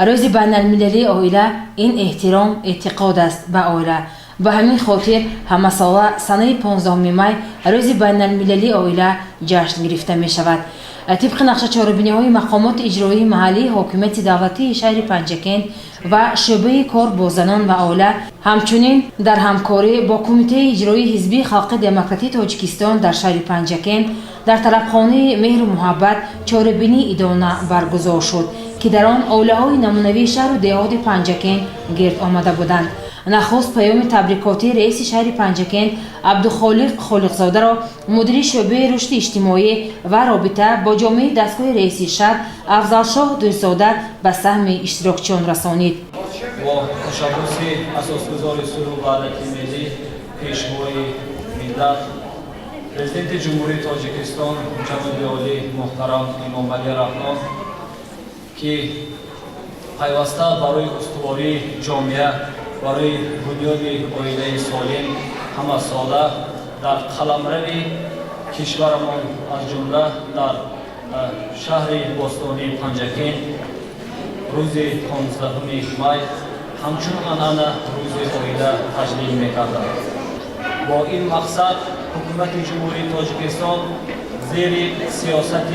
روزی بین‌المللی اویلا این احترام اعتقاد است به اویلا. به همین خاطر همه ساله سنه 15 می روزی بین‌المللی اویلا جشن گرفته می شود. طبق نقشه چاره‌بینی‌های مقامات اجرایی محلی حکومت دولتی شهر پنچاکент و شعبه کار با زنان و اویلا همچنین در همکاری با کمیته اجرایی حزب خلق دموکراتی تاجیکستان در شهر پنچاکент در طربخانه مهر محبت چاره‌بینی ادانه برگزار شد که در آن اولیاء نمونوی شهر و دهات پنچاکент گرد آمده بودند. نخست پیام تبریکاتی رئیس شهر پنچاکент عبدالخالق خالقزاده را مدیر شعبه رشد اجتماعی و رابطه با جامعه دستگاه رئیس شهر افضلشاه دوست‌زاده به سهم اشتراکچیان رسانید. با تشبث اساسگزار سرور وحدت ملی پیشوای ملت پرزیدنت جمهوری تاجیکستان جناب عالی محترم امام علی رحمان که پیوسته برای استواری جامعه برای بنیاد عائله سالم همه ساله در قلمرو کشورمان از جمله در شهر باستانی پنچاکент روز 15 می همچون آنانه روز عائله تجلیل می‌کرد. با این مقصد حکومت جمهوری تاجیکستان زیر سیاست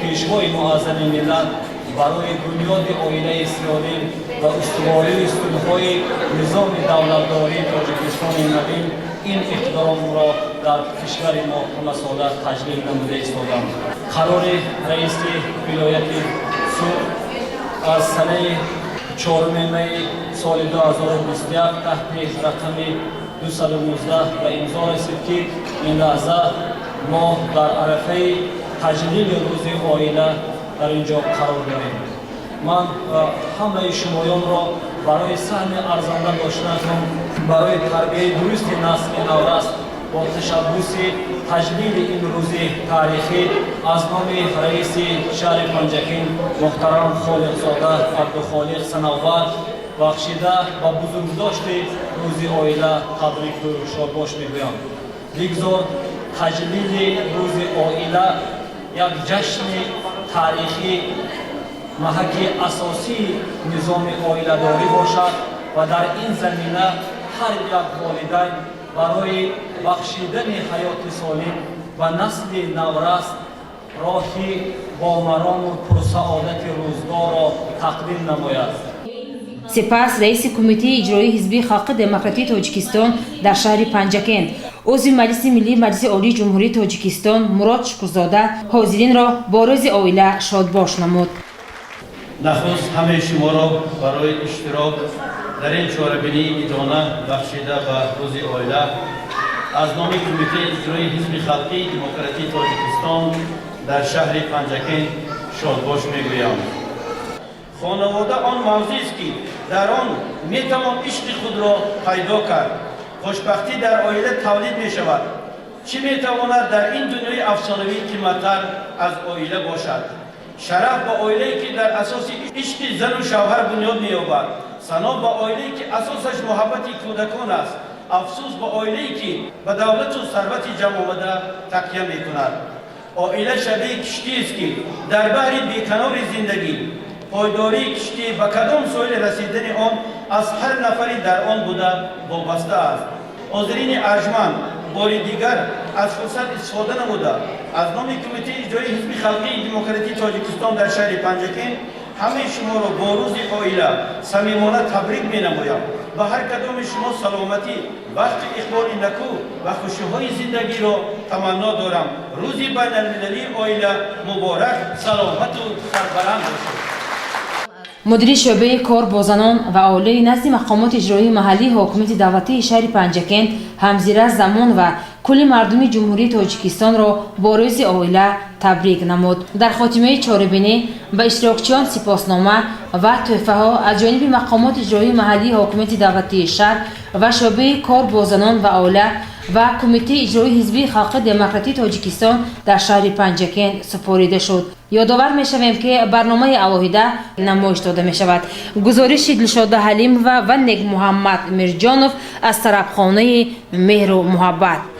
پیشوای معظم ملت برای بنیاد عائله سالم و استواری ستون‌های نظام دولتداری تاجیکستان نوین این اقدام را در کشور ما همه ساله تجلیل نموده ایستادند. قرار رئیس ولایت سور از سنه 4 می سال 2021 تحت رقم 219 و امضا رسید که این لحظه ما در عرفه تجلیل روز عائله در اینجا قرار داریم. من همه شمایان را برای سهم ارزنده داشتنتان برای تربیت درست نسل نورست با تشبث تجلیل این روز تاریخی از نام رئیس شهر پنچاکент محترم خالقزاده عبدالخالق سنوبر بخشیده و بزرگداشت روز عائله تبریک و شادباش میگویم. بگذار تجلیل روز عائله یک جشن تاریخی محک اساسی نظام عائله داری باشد و در این زمینه هر یک والدین برای بخشیدن حیات سالم و نسل نورست راهی بامران و پرسعادت روزگار را تقدیم نماید. سپس رئیس کمیته اجرایی حزب خلق دموکراتی تاجیکستان در شهر پنچاکент عضو مجلس ملی مجلس عالی جمهوری تاجیکستان مراد شکرزاده حاضرین را با روز عائله شادباش نمود. نخست همه شما را برای اشتراک در این چاره‌بینی ادانه بخشیده به روز عائله از نام کمیته اجرایی حزب خلقی دموکراتی تاجیکستان در شهر پنچاکент شادباش میگویم. خانواده آن موضوعی است که در آن میتوان عشق خود را پیدا کرد. خوشبختی در عائله تولید می شود. چی میتواند در این دنیای افسانه‌ای قیمت‌تر از عائله باشد؟ شرف با عائله‌ای که در اساس عشق زن و شوهر بنیاد می‌یابد. ثنا با عائله‌ای که اساسش محبت کودکان است. افسوس با عائله‌ای که به دولت و ثروت جمع آمده تکیه می‌کند. عائله شبیه کشتی است که در بحر بی‌کنار زندگی پایداری کشتی به کدام ساحل رسیدن آن از هر نفری در آن بوده وابسته است. حاضرین ارجمند بار دیگر از فرصت استفاده نموده از نام کمیته اجرایی حزب خلقی دموکراتی تاجیکستان در شهر پنچاکент همه شما را با روز عائله صمیمانه تبریک می‌نمایم. به هر کدام شما سلامتی، وقت اقبال نکو و خوشی‌های زندگی را تمنا دارم. روز بین‌المللی عائله مبارک، سلامت و سربلند باشد. مدیر شعبه کار با زنان و اولیاء نزد مقامات اجرایی محلی حکومت دولتی شهر پنچاکент همزیر زمان و کل مردم جمهوری تاجیکستان را با روز عائله تبریک نمود. در خاتمه چاره‌بینی به اشتراکچیان سپاسنامه و تحفه ها از جانب مقامات اجرایی محلی حکومت دولتی شهر و شعبه کار با زنان و اولیاء و کمیته اجرایی حزب خلق دموکراتی تاجیکستان در شهر پنچاکент سپاریده شد. یادآور می‌شویم که برنامه علاهیده نمایش داده می‌شود. گزارش دلشاد حلیم و نگ محمد مرجانوف از طربخانه مهرو مухаббати.